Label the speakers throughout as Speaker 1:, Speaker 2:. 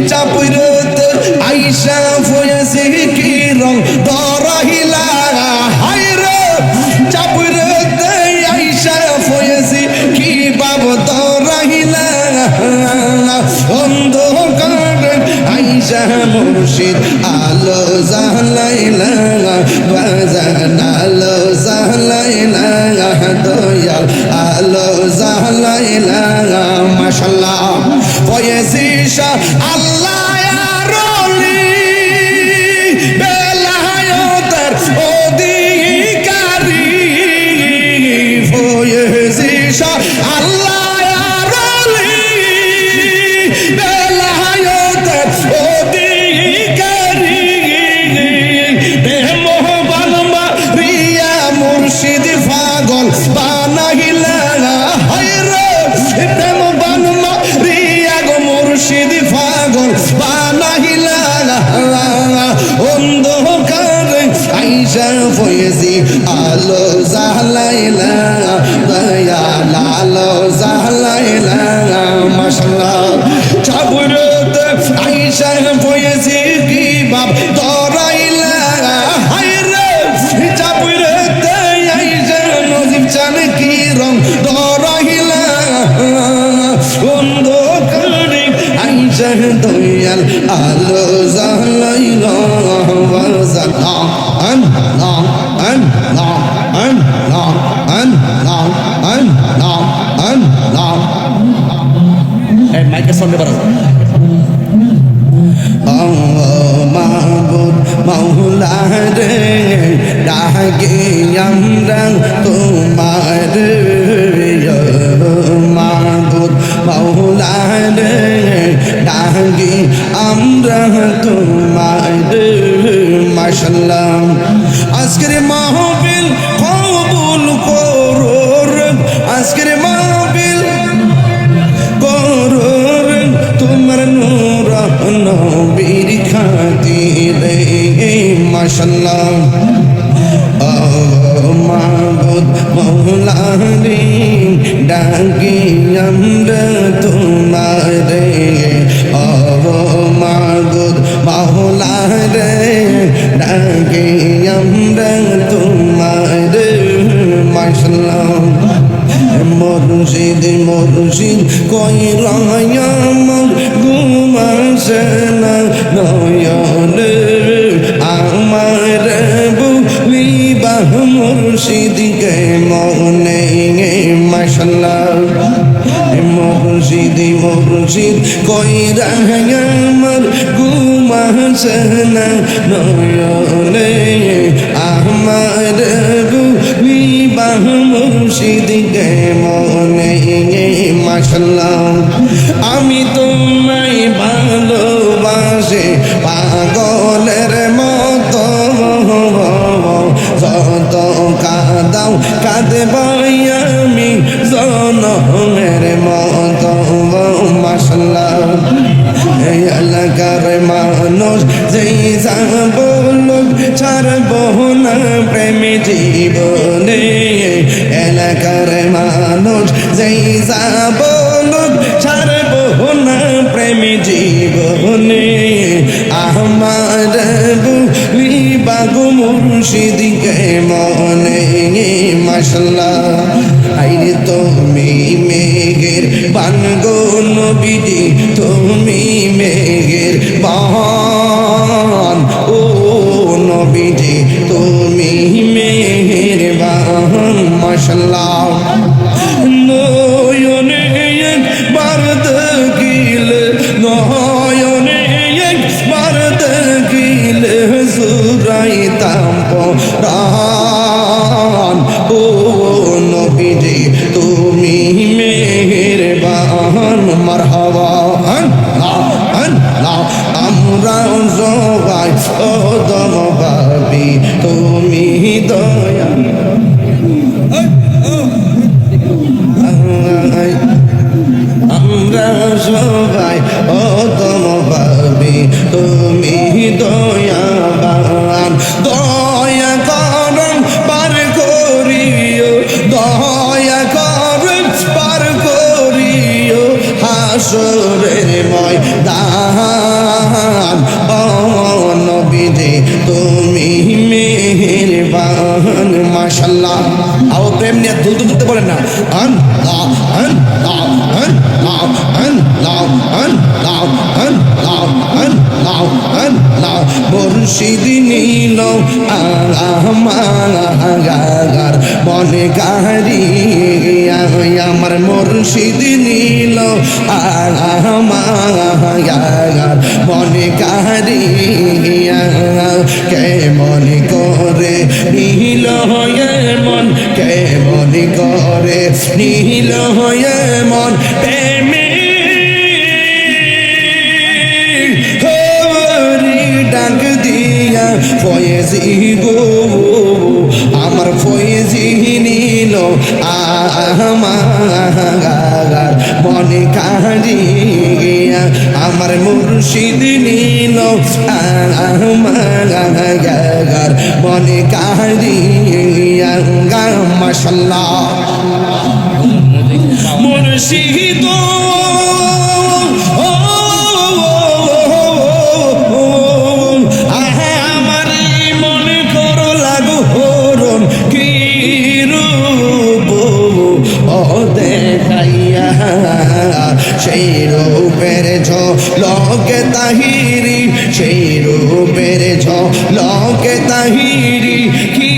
Speaker 1: চাপুরত আইসা ফয়েছে কি রং দরাহিলা হায়রে চাপুরত আইসা ফয়েছে কি বাব দরাহিলা অন্ধকার আইসা মুর্শিদ আলো জালাইলা বাজান আলো জালাইলা দয়াল আলো জালাইলা মাশাআল্লাহ ফয়েছে শাহ আল্লাহ রলি বেলায়েতের অধিকারী ফয়েছে শাহ আল্লাহ রলি বেলায়েতের অধিকারী মোহবান মারিয়া মুর্শিদ পাগল বানাইলা হায়রে প্রেমবান মারিয়া গো মুর্শিদ পাগল বানাইলা অন্ধকারে আইসা ফয়েজি আলো জালাইলা দয়াল আলো জালাইলা মাশাআল্লাহ চাবুরত আইসা ফয়েজি কি বাপ দরাইলা হায়রে চাবুরত আইসা নজিব চান কি রং দরাইলা অন্ধকারে আইসা দয়াল আলো জালাইলা মাইকের সামনে বাড়া মাহবুব মাওলা রে ডাকে আমরা তোমার মাহবুব মাওলা রে ডাকে আমরা তোমার মাশাআল্লাহ আজকের মাহফিল কবুল করুন আজকের মাহফিল করুন তোমার নূর নবীর খাতিরে মাশাআল্লাহ মাহবুব মাওলা রে ডাকি আমরা তোমারে মাহবুব মাওলা রে ডাকি আমরা তোমারে মাশাআল্লাহ মুর্শিদ মুর্শিদ কই রায়ামর ঘুমাসে না নয়নে আমার বুলিবা মুর্শিদ কে মনে মাশাআল্লাহ মুর্শিদ মুর্শিদ কই রায়ামর ঘুমাসে না নয়নে আমার বুলিবা মুর্শিদ কে মনে মাশাআল্লাহ আমি তোমায় ভালোবাসি পাগলের মতো যত কাঁদাও কাঁদবাই আমি জনমের মতো মাশাআল্লাহ এই এলাকার মানুষ যেই যাব লোক ছাড়ব না প্রেম জীবনে এলাকার মানুষ যেই যাব লোক ছাড়ব না প্রেম জীবনে আমার বুলিবা গো মুর্শিদ কে মনে মাশাআল্লাহ আইরে তুমি মেঘের বান গো নবীজি তুমি মেঘের বান ও নবীজি তুমি মেঘের বান মাশাআল্লাহ নয়নে একবার দেখিলে নয়নে একবার দেখিলে জুরাইতাম পরাণ ও নবীজি তুমি মেহেরবান মারহাবা আমরা সবাই ওদম ভাবি তুমি দয়া আমরা সবাই ওদম ভাবি তুমি দয়াবান দয়া করুন পার করিও দয়া করুন পার করিও হাসরের ময়দান মাশাআল্লাহ। আও প্রেম নিয়ে দুলতে দুলতে বলেন না আল্লাহ আল্লাহ আল্লাহ আল্লাহ আল্লাহ আল্লাহ আল্লাহ আল্লাহ মুর্শিদ নীল আমার মনে গাড়ি আমার মুর্শিদ নীল আমার মনে গাড়ি কেমন করে নীল হয়ে মন কেমন করে নীল হয়ে মন প্রেমে ডাক দিয়া ফয়েজি গো আমার ফয়েজি নীল আমার মনে কাহিয়া আমার মুর্শিদ নীল আমার মনে কাহিয়া মাশাআল্লাহ মুর্শিদ সেই রূপের ঝলকে তাহিরি সেই রূপের ঝলকে তাহিরি কি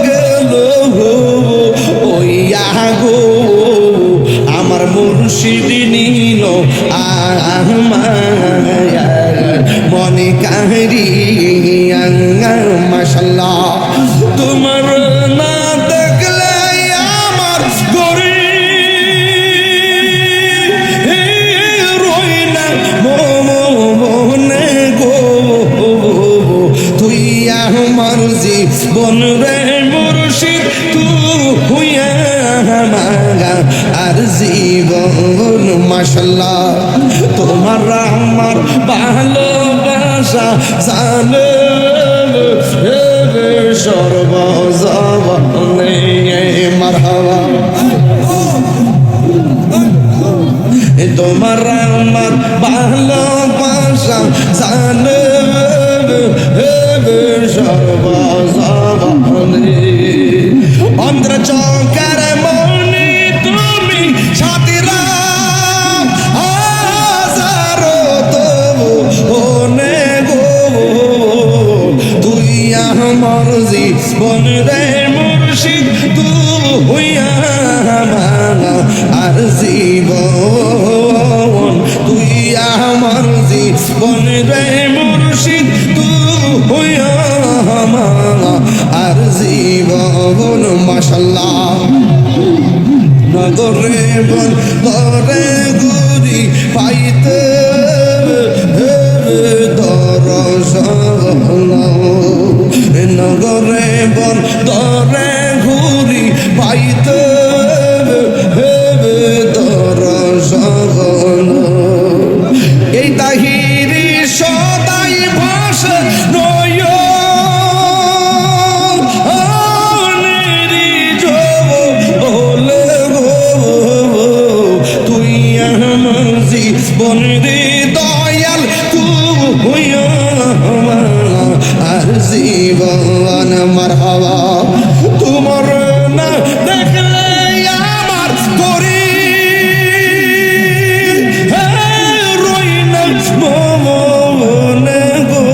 Speaker 1: গেল ওইয়া গো আমার মুর্শিদ নীল মনে কাহিরি মাশাআল্লাহ তোমার না বন রে মুর্শিদ তুই আমার আর জীবন মাশাআল্লাহ তোমার আমার ভালোবাসা জানে সর্বজবানে মারহাবা তোমার আমার ভালোবাসা জানে সর্বজবানে অন্ধ্র চৌকার মনে তুমি সাথীরা হাজারো তবু ওনে গো তুই আমার জীবন রে মুর্শিদ তুই আমার আর জীবন তুই আমার জীবন রে মুর্শিদ তুই আমার আর জীবন মাশাআল্লাহ নগরে বন করে গুরি পাইতে দরশন নগরে বন করে ঘুরি পাইতে দরশন এই তাহিরি সদাই ভাষা নয় বনরে দয়াল তুই আর জীবন মারহাবা তোমার না দেখলে আমার করি রই না মনে গো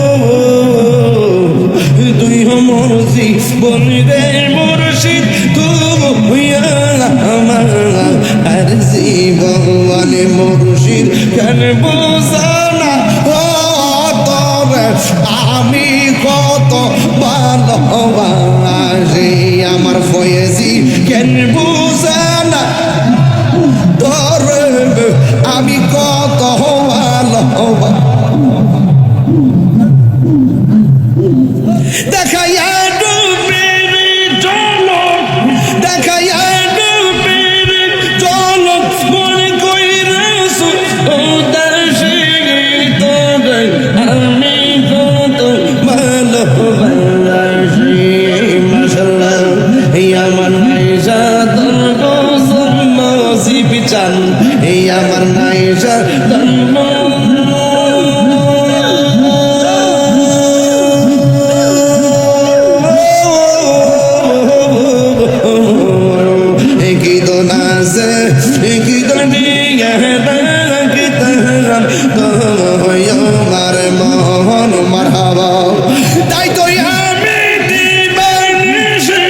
Speaker 1: তুই আমার জীবন রে মুর্শিদ তুই আমার আর জীবন মুর্শিদ কেন বোঝানা তবে আমি কত ভালোবাসি আমার ফয়েজি কেন বোঝানা তবে আমি কত ভালোবাসি দেখাইয়া ডুবের জলক দেখাইয়া ডুবের জলক মনে কইরে সুদাসে তোরে আমি কত ভালোবাসি মাশাআল্লাহ এই আমার নাইজা তোর গোসল নসিব চান এই আমার নাইজা ধর্ম কি করিয়া ডাকিতাম গো আমার মন মারহাবা তাই তো আমি দিবানিশি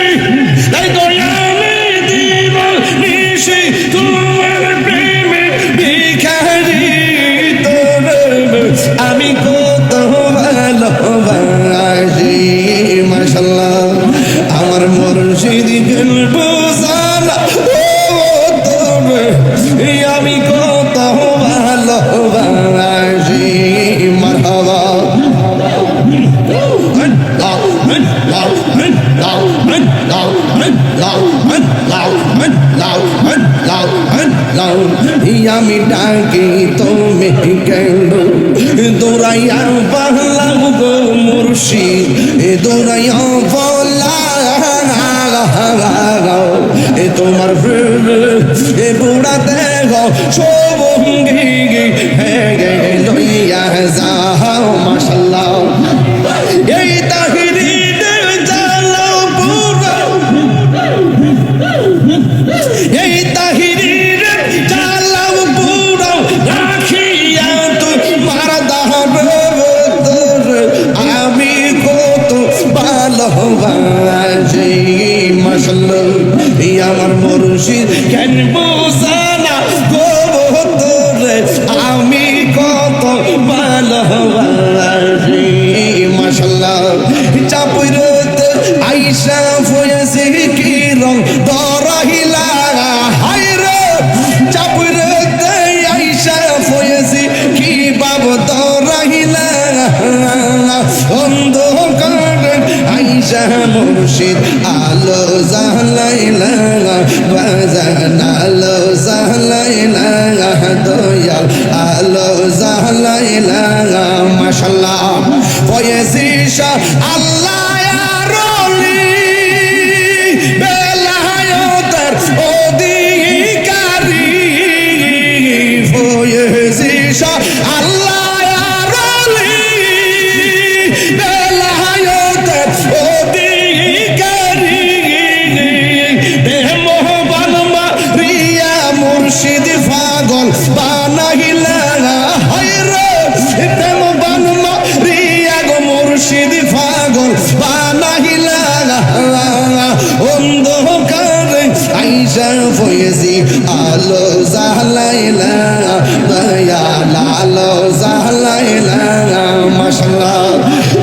Speaker 1: তাই তো আমি দিবানিশি তোমার প্রেমে ভিখারি তোর আমি কত ভালোবাসি মাশাআল্লাহ আমার মুর্শিদ বুঝানা ও তোর আমি কত ভালোবাসি মারহাবা আমি ডাকি তুমি কেন দৌড়াইয়া পালাম গো মুর্শিদ দৌড়াইয়া এ তোমার বুড়াতে গো সবঙ্গি লইয়া যাও মাশাআল্লাহ এই তাহিরিদের জালাও পুরা এই তাহিরিদের জালাও পুরা রাখিয়া তোমার দাহর আমি কত ভালোবাসি মাশাআল্লাহ আমার মুর্শিদ কেন বুঝানা গো তোরে আমি কত ভালোবাসি মাশাআল্লাহ চাপুরতে আইসা ফয়েছে কি রং দরাহিলা হায়রে চাপুরতে আইসা ফয়েছে কি বাব দরাহিলা অন্ধকার আইসা মুর্শিদ আলো জালাইলা বাজান আলো জালাইলা দয়াল আলো জালাইলা মাশাআল্লাহ ফয়েজি শাহ আল্লাহ আরলি বেলায়েতের অধিকারী ফয়েজি শাহ আল্লাহ মুর্শিদ পাগল বানাইলা হায়রে প্রেম বানমা রিয়া গো মুর্শিদ পাগল বানাইলা অন্ধকারে আইসা ফয়েজি আলো জালাইলা দয়াল আলো জালাইলা মাশাআল্লাহ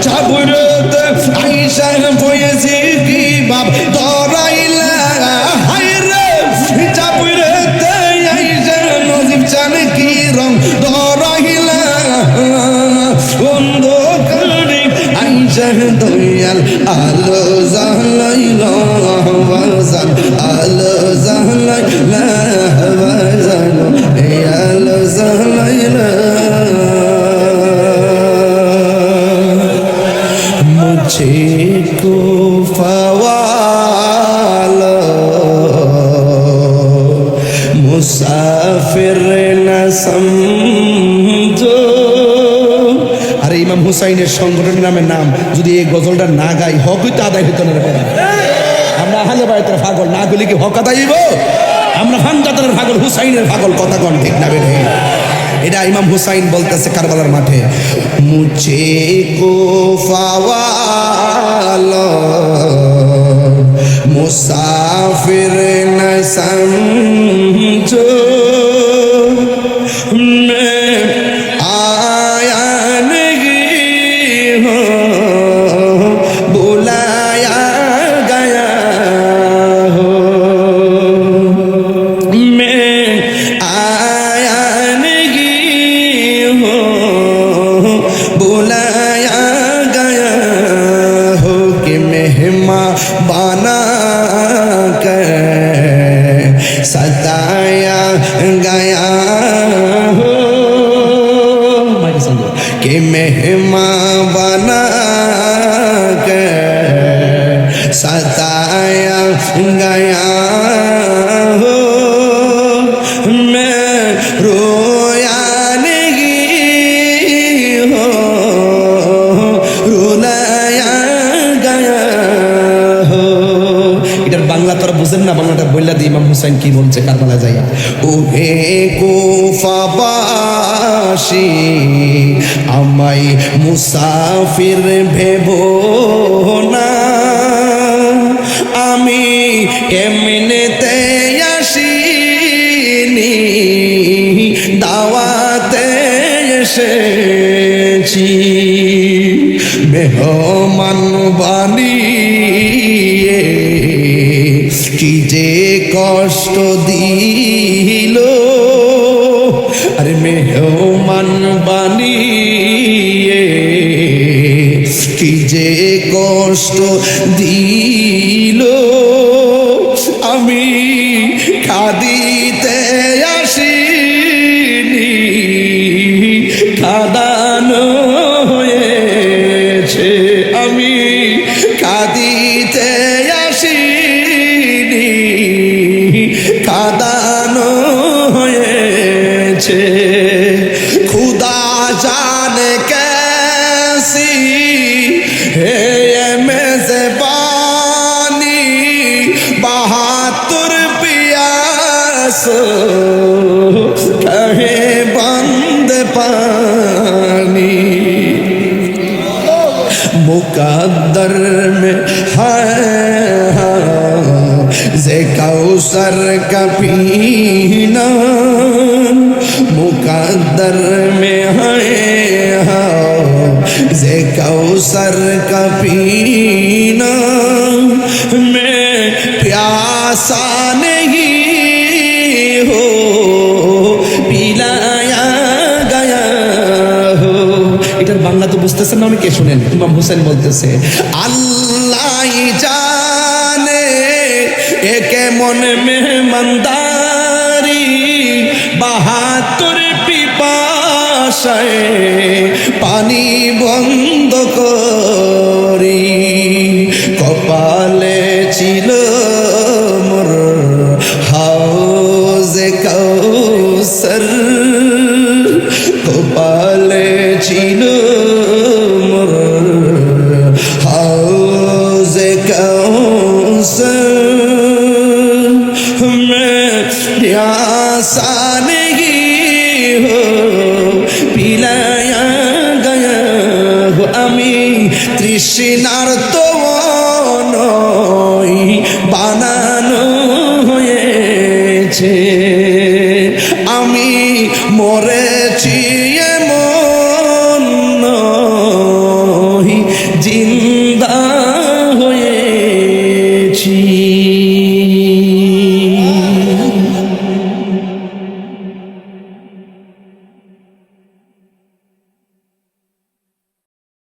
Speaker 1: চাবুরতে আইসা ফয়েজি কি বাপ দরাইলা হায়রে চাবুরতে জানে কি রং দরাইলা অন্ধকারে আইসা দয়াল আলো জালাইলা বাজান আলো জালাইলা বাজান এই আলো জালাইলা মুঝে কো ফাওয়ালো মুসাফির না সমঝো আরে ইমাম হুসাইনের সংগঠনের নাম যদি এই গজলটা না গাই হক হইতে আদায় হইতো না আমরা আহলে বাইতের পাগল না গলি কি হক আদায় হইব আমরা ফানজাতের পাগল হুসাইনের পাগল কথা কোন ঠিক না বেরে এটা ইমাম হুসাইন বলতেছে কারবালার মাঠে মুঝে কো ফাওয়ালো मुसाफिर न समझो मैं आया नहीं हूँ बुलाया गया हो मैं आया नहीं हूँ बुलाया गया हो कि मेहमान बना सताया गया हो कि मेहमान बना के सताया गया हो मैं रोया नहीं हो रुलाया गया हो इधर बांग्ला তোরা বুঝেন না বাংলাটা বইলা দি ইমাম হুসাইন হুসাইন কি বলছে কারবালা যাইয়া, ও হে কুফাবাসী আমায় মুসাফির ভেবো না, আমি এমনিতে আসিনি দাওয়াতে এসেছি, মেহমান বানিয়ে কি যে কষ্ট দিল, আরে মেহমান বানিয়ে কি যে কষ্ট দিল, আমি কাঁদিতে আসিনি কাঁদানো হয়েছে, আমি কাঁদিতে আসিনি কাঁদানো হয়েছে, খুদা জানে कैसी है ये मेज़बानी, 72 पियास कहे बंद पानी, मुकद्दर में है जे कौसर का पीना, मुकद्दर में है जे कौसर का पीना, मैं प्यासा नहीं हो पिलाया गया हो। এটার বাংলা তো বুঝতেছেন না অনেকে, শুনেন ইমাম হোসেন বলতেছে, আল্লাহ জানে এ কেমন মেহমানদারি, 72 পিপাসায় পানি বন্ধ করি, কপালে ছিল মোর হাউজে কাউসার, কপালে ছিল মোর হাউজে কাউসার, मैं प्यासा नहीं हो पिलाया गया हो, আমি তৃষ্ণার্ত নই বানানো হয়েছে, আমি মরেছি এমন নই জিন্দা হয়েছি।